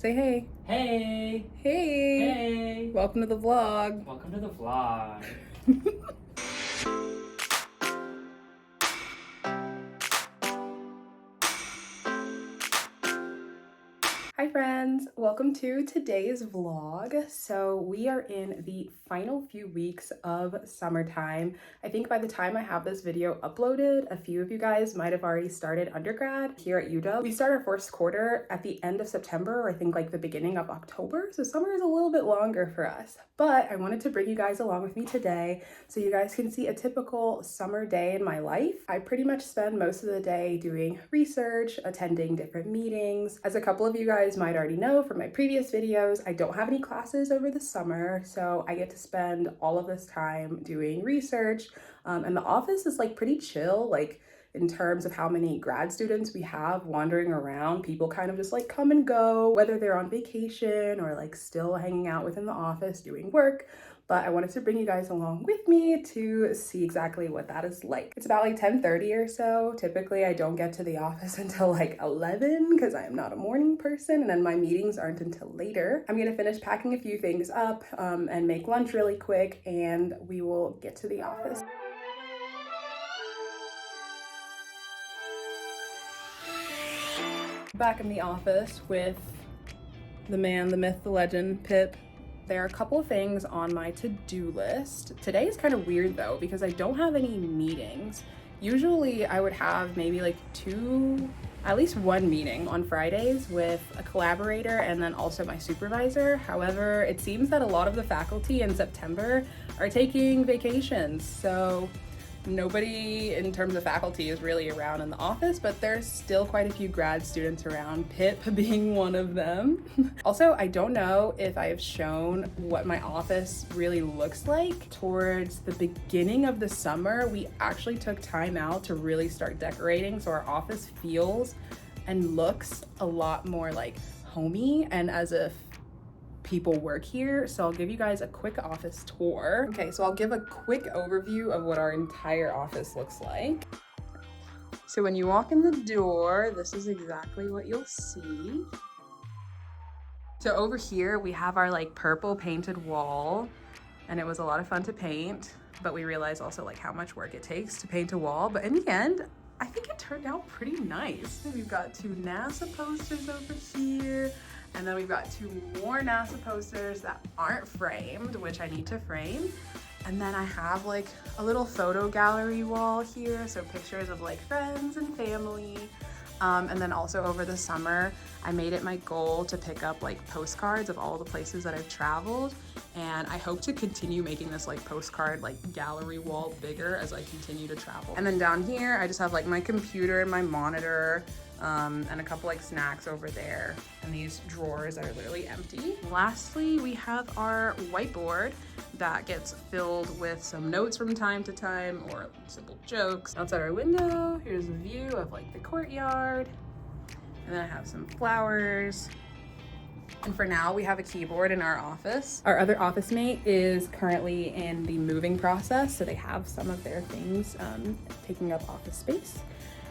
Say hey. Hey! Hey. Hey! Welcome to the vlog. Welcome to the vlog. Hi friends, welcome to today's vlog. So we are in the final few weeks of summertime. I think by the time I have this video uploaded, a few of you guys might have already started undergrad here at UW. We start our first quarter at the end of September, or I think like the beginning of October. So summer is a little bit longer for us, but I wanted to bring you guys along with me today so you guys can see a typical summer day in my life. I pretty much spend most of the day doing research, attending different meetings. As a couple of you guys might already know from my previous videos, I don't have any classes over the summer, so I get to spend all of this time doing research. And the office is like pretty chill, like in terms of how many grad students we have wandering around. People kind of just like come and go, whether they're on vacation or like still hanging out within the office doing work. But I wanted to bring you guys along with me to see exactly what that is like. It's about like 10:30 or so. Typically, I don't get to the office until like 11 because I am not a morning person, and then my meetings aren't until later. I'm gonna finish packing a few things up and make lunch really quick, and we will get to the office. Back in the office with the man, the myth, the legend, Pip. There are a couple of things on my to-do list. Today is kind of weird though, because I don't have any meetings. Usually I would have maybe like at least one meeting on Fridays with a collaborator and then also my supervisor. However, it seems that a lot of the faculty in September are taking vacations. So nobody in terms of faculty is really around in the office, but there's still quite a few grad students around, Pip being one of them. Also, I don't know if I have shown what my office really looks like. Towards the beginning of the summer, we actually took time out to really start decorating, so our office feels and looks a lot more like homey and as if people work here. So I'll give you guys a quick office tour. Okay, so I'll give a quick overview of what our entire office looks like. So when you walk in the door, this is exactly what you'll see. So over here we have our like purple painted wall, and it was a lot of fun to paint, but we realized also like how much work it takes to paint a wall. But in the end, I think it turned out pretty nice. We've got two NASA posters over here. And then we've got two more NASA posters that aren't framed, which I need to frame. And then I have like a little photo gallery wall here, so pictures of like friends and family. And then also over the summer, I made it my goal to pick up like postcards of all the places that I've traveled. And I hope to continue making this like postcard like gallery wall bigger as I continue to travel. And then down here, I just have like my computer and my monitor, and a couple like snacks over there, and these drawers are literally empty. Lastly, we have our whiteboard that gets filled with some notes from time to time or simple jokes. Outside our window, here's a view of like the courtyard, and then I have some flowers. And for now, we have a keyboard in our office. Our other office mate is currently in the moving process, so they have some of their things taking up office space.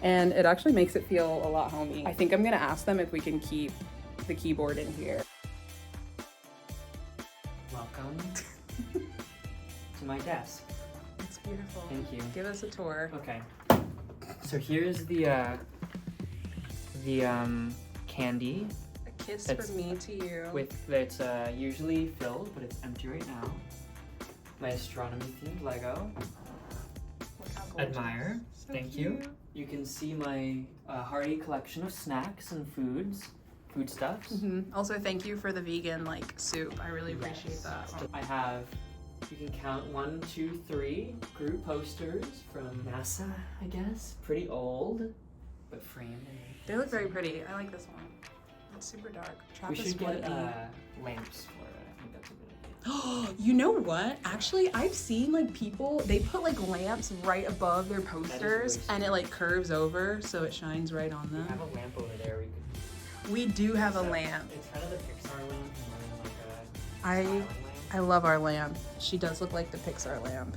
And it actually makes it feel a lot homey. I think I'm gonna ask them if we can keep the keyboard in here. Welcome to my desk. It's beautiful. Thank you. Give us a tour. Okay. So here's the candy. A kiss That's from me to you. That's usually filled, but it's empty right now. My astronomy themed Lego. Look how gorgeous. Admire. So Thank cute. you. You can see my hearty collection of snacks and foodstuffs. Also, thank you for the vegan like soup. I really appreciate Yes. that. I have, you can count 1, 2, 3 group posters from NASA, I guess. Pretty old, but framed. They look very pretty. I like this one. It's super dark. We Trappist should get Whitney. lamps for it. I think that's a good idea. You know what? Actually, I've seen like people, they put like lamps right above their posters, and it like curves over so it shines right on We them. have a lamp over there. We do have a lamp. It's kind of the Pixar lamp and like a island lamp. I love our lamp. She does look like the Pixar lamp.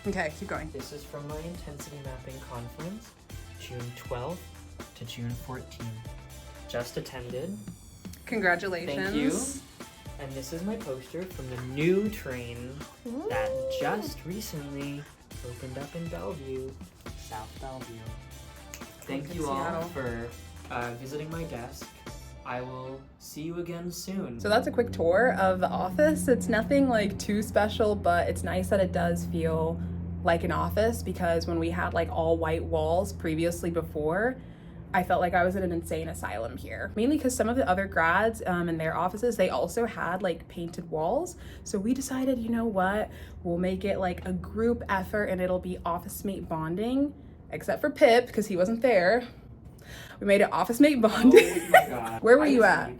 Okay, keep going. This is from my intensity mapping conference, June 12th to June 14th. Just attended. Congratulations. Thank you. And this is my poster from the new train that just recently opened up in Bellevue, South Bellevue. Thank you all for visiting my desk. I will see you again soon. So that's a quick tour of the office. It's nothing like too special, but it's nice that it does feel like an office, because when we had like all white walls previously before, I felt like I was in an insane asylum here. Mainly because some of the other grads in their offices, they also had like painted walls. So we decided, you know what, we'll make it like a group effort and it'll be office mate bonding, except for Pip, because he wasn't there. We made it office mate bonding. Oh my God. Where were you at?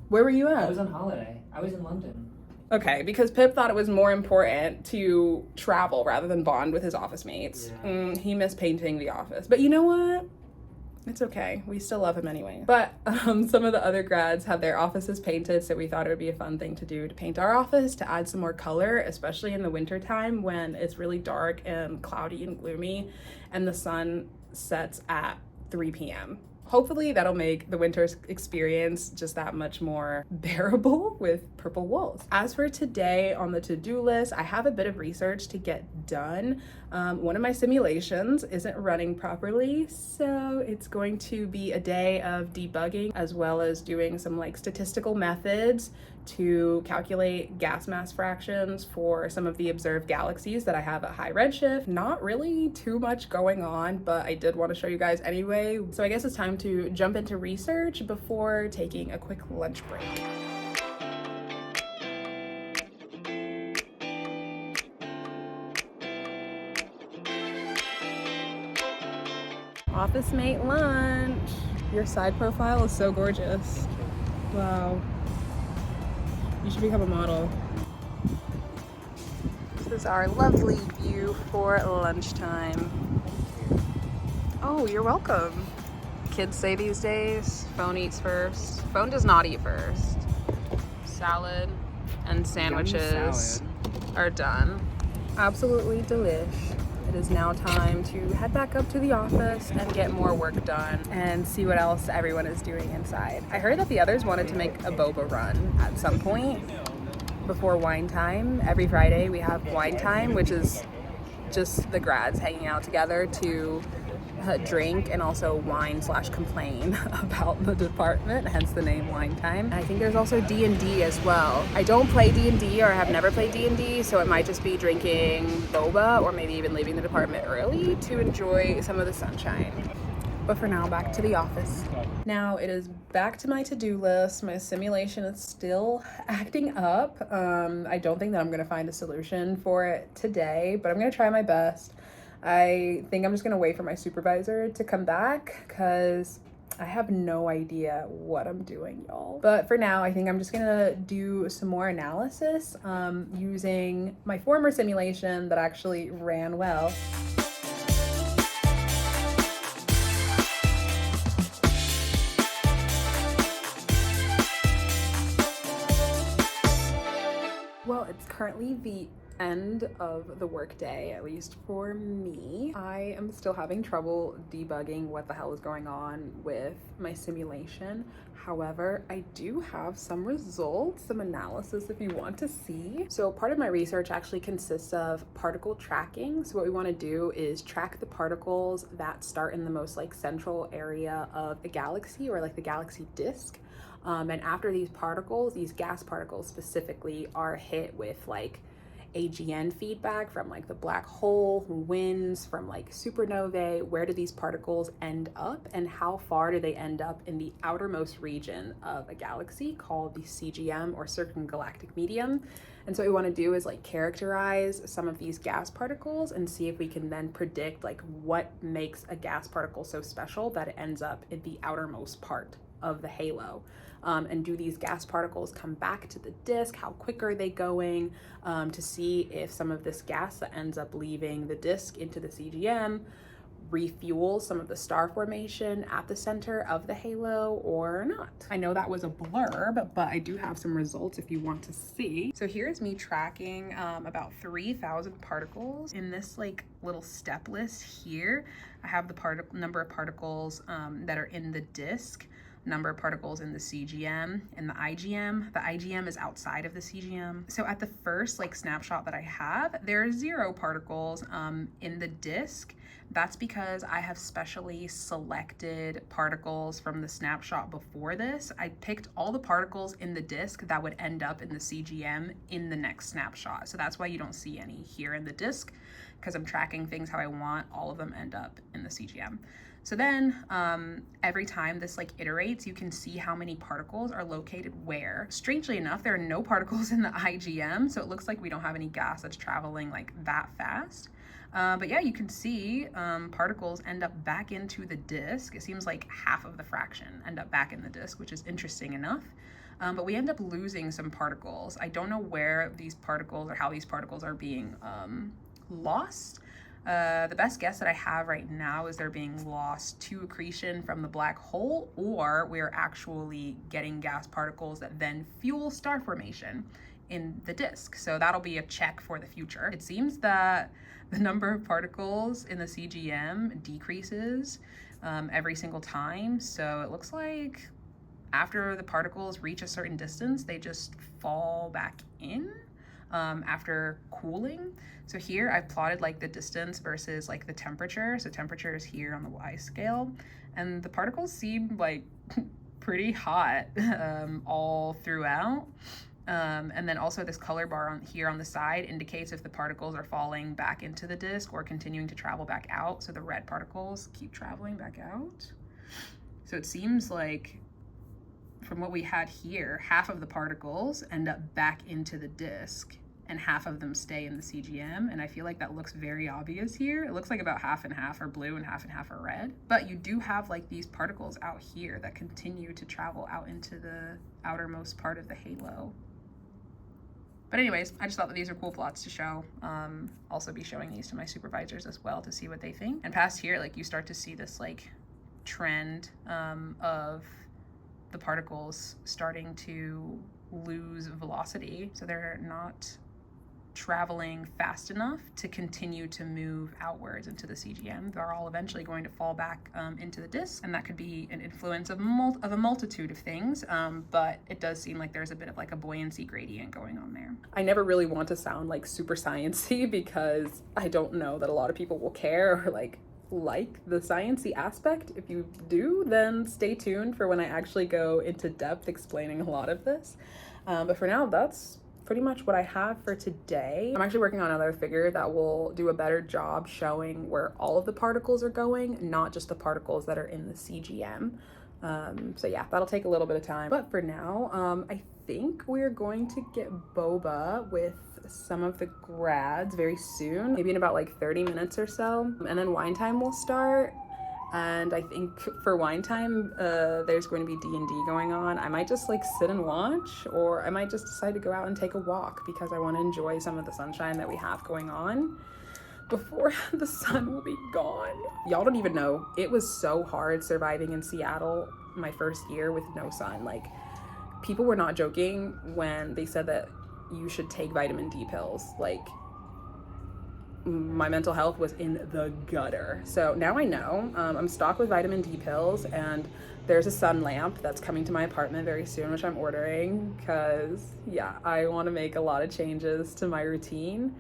Where were you at? I was on holiday. I was in London. Okay, because Pip thought it was more important to travel rather than bond with his office mates. Yeah. He missed painting the office. But you know what? It's okay. We still love him anyway. But some of the other grads have their offices painted, so we thought it would be a fun thing to do to paint our office to add some more color, especially in the winter time when it's really dark and cloudy and gloomy and the sun sets at 3 p.m. Hopefully that'll make the winter experience just that much more bearable with purple walls. As for today on the to-do list, I have a bit of research to get done. One of my simulations isn't running properly, so it's going to be a day of debugging as well as doing some like statistical methods to calculate gas mass fractions for some of the observed galaxies that I have at high redshift. Not really too much going on, but I did want to show you guys anyway. So I guess it's time to jump into research before taking a quick lunch break. Office mate lunch. Your side profile is so gorgeous. Wow. You should become a model. This is our lovely view for lunchtime. Oh, you're welcome. Kids say these days, phone eats first. Phone does not eat first. Salad and sandwiches are done. Absolutely delish. It is now time to head back up to the office and get more work done and see what else everyone is doing inside. I heard that the others wanted to make a boba run at some point before wine time. Every Friday we have wine time, which is just the grads hanging out together to drink and also wine/complain about the department, hence the name Wine Time. I think there's also D&D as well. I don't play D&D or have never played D&D, so it might just be drinking boba or maybe even leaving the department early to enjoy some of the sunshine. But for now, back to the office. Now it is back to my to-do list. My simulation is still acting up. I don't think that I'm gonna find a solution for it today, but I'm gonna try my best. I think I'm just gonna wait for my supervisor to come back because I have no idea what I'm doing, y'all. But for now, I think I'm just gonna do some more analysis using my former simulation that actually ran well. Well, it's currently the end of the workday, at least for me. I am still having trouble debugging what the hell is going on with my simulation. However, I do have some results, some analysis if you want to see. So part of my research actually consists of particle tracking. So what we want to do is track the particles that start in the most like central area of a galaxy or like the galaxy disk. And after these particles, these gas particles specifically, are hit with like AGN feedback from like the black hole, winds, from like supernovae, where do these particles end up and how far do they end up in the outermost region of a galaxy called the CGM or circumgalactic medium. And so what we want to do is like characterize some of these gas particles and see if we can then predict like what makes a gas particle so special that it ends up in the outermost part of the halo. And do these gas particles come back to the disk? How quick are they going? To see if some of this gas that ends up leaving the disk into the CGM refuels some of the star formation at the center of the halo or not. I know that was a blurb, but I do have some results if you want to see. So here's me tracking about 3,000 particles in this like little step list here. I have the number of particles that are in the disk. number of particles in the CGM and the IGM. The IGM is outside of the CGM. So at the first like snapshot that I have, there are 0 particles in the disk. That's because I have specially selected particles from the snapshot before this. I picked all the particles in the disk that would end up in the CGM in the next snapshot. So that's why you don't see any here in the disk, because I'm tracking things how I want all of them end up in the CGM. So then every time this like iterates, you can see how many particles are located where. Strangely enough, there are no particles in the IGM, so it looks like we don't have any gas that's traveling like that fast. But yeah, you can see particles end up back into the disk. It seems like half of the fraction end up back in the disk, which is interesting enough. But we end up losing some particles. I don't know where these particles or how these particles are being lost. The best guess that I have right now is they're being lost to accretion from the black hole, or we're actually getting gas particles that then fuel star formation in the disk. So that'll be a check for the future. It seems that the number of particles in the CGM decreases every single time. So it looks like after the particles reach a certain distance, they just fall back in after cooling. So here I've plotted like the distance versus like the temperature. So temperature is here on the Y scale, and the particles seem like pretty hot all throughout. And then also this color bar on here on the side indicates if the particles are falling back into the disk or continuing to travel back out. So the red particles keep traveling back out. So it seems like from what we had here, half of the particles end up back into the disk and half of them stay in the CGM. And I feel like that looks very obvious here. It looks like about half and half are blue and half are red. But you do have like these particles out here that continue to travel out into the outermost part of the halo. But anyways, I just thought that these are cool plots to show. Also be showing these to my supervisors as well to see what they think. And past here, like you start to see this like trend of the particles starting to lose velocity. So they're not traveling fast enough to continue to move outwards into the CGM. They're all eventually going to fall back into the disk, and that could be an influence of a multitude of things, but it does seem like there's a bit of like a buoyancy gradient going on there. I never really want to sound like super sciencey because I don't know that a lot of people will care or like the sciencey aspect. If you do, then stay tuned for when I actually go into depth explaining a lot of this. But for now, that's pretty much what I have for today. I'm actually working on another figure that will do a better job showing where all of the particles are going, not just the particles that are in the CGM. So yeah, that'll take a little bit of time. But for now, I think we're going to get boba with some of the grads very soon, maybe in about like 30 minutes or so. And then wine time will start. And I think for wine time, there's going to be D&D going on. I might just like sit and watch, or I might just decide to go out and take a walk because I want to enjoy some of the sunshine that we have going on before the sun will be gone. Y'all don't even know, it was so hard surviving in Seattle my first year with no sun. Like, people were not joking when they said that you should take vitamin D pills. Like, my mental health was in the gutter. So now I know. I'm stocked with vitamin D pills, and there's a sun lamp that's coming to my apartment very soon, which I'm ordering because, yeah, I want to make a lot of changes to my routine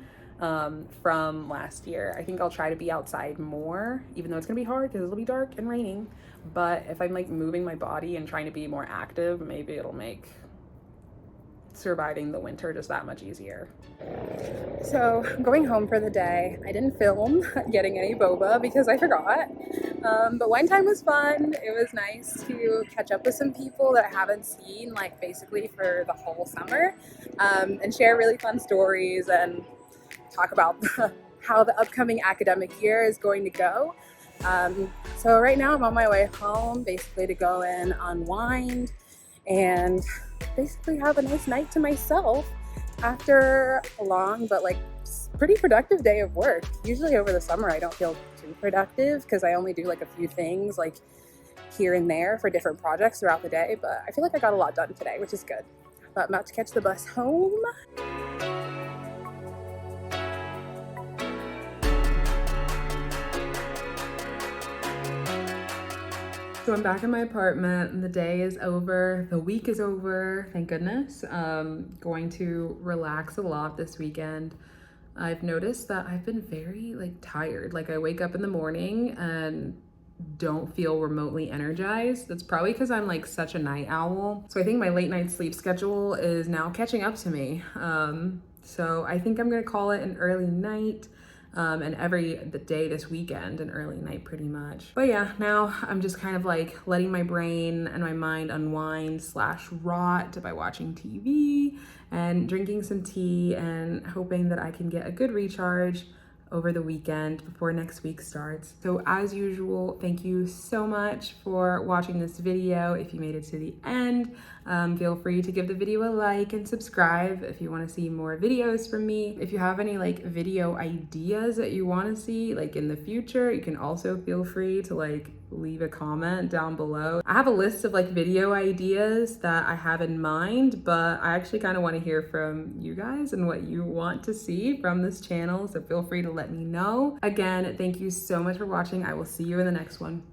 from last year. I think I'll try to be outside more, even though it's gonna be hard because it'll be dark and raining. But if I'm like moving my body and trying to be more active, maybe it'll make surviving the winter just that much easier. So I'm going home for the day. I didn't film getting any boba because I forgot, but wine time was fun. It was nice to catch up with some people that I haven't seen like basically for the whole summer, and share really fun stories and talk about how the upcoming academic year is going to go. So right now I'm on my way home basically to go and unwind and basically have a nice night to myself after a long but like pretty productive day of work. Usually over the summer I don't feel too productive because I only do like a few things like here and there for different projects throughout the day, but I feel like I got a lot done today, which is good. But I'm about to catch the bus home. So I'm back in my apartment and the day is over. The week is over, thank goodness. Going to relax a lot this weekend. I've noticed that I've been very tired. Like I wake up in the morning and don't feel remotely energized. That's probably because I'm such a night owl. So I think my late night sleep schedule is now catching up to me. So I think I'm gonna call it an early night. And the day this weekend, an early night pretty much. But yeah, now I'm just kind of letting my brain and my mind unwind / rot by watching TV and drinking some tea and hoping that I can get a good recharge over the weekend before next week starts. So as usual, thank you so much for watching this video. If you made it to the end, feel free to give the video a like and subscribe if you want to see more videos from me. If you have any video ideas that you want to see in the future, you can also feel free to leave a comment down below. I have a list of video ideas that I have in mind, but I actually kind of want to hear from you guys and what you want to see from this channel, so feel free to let me know. Again, thank you so much for watching. I will see you in the next one.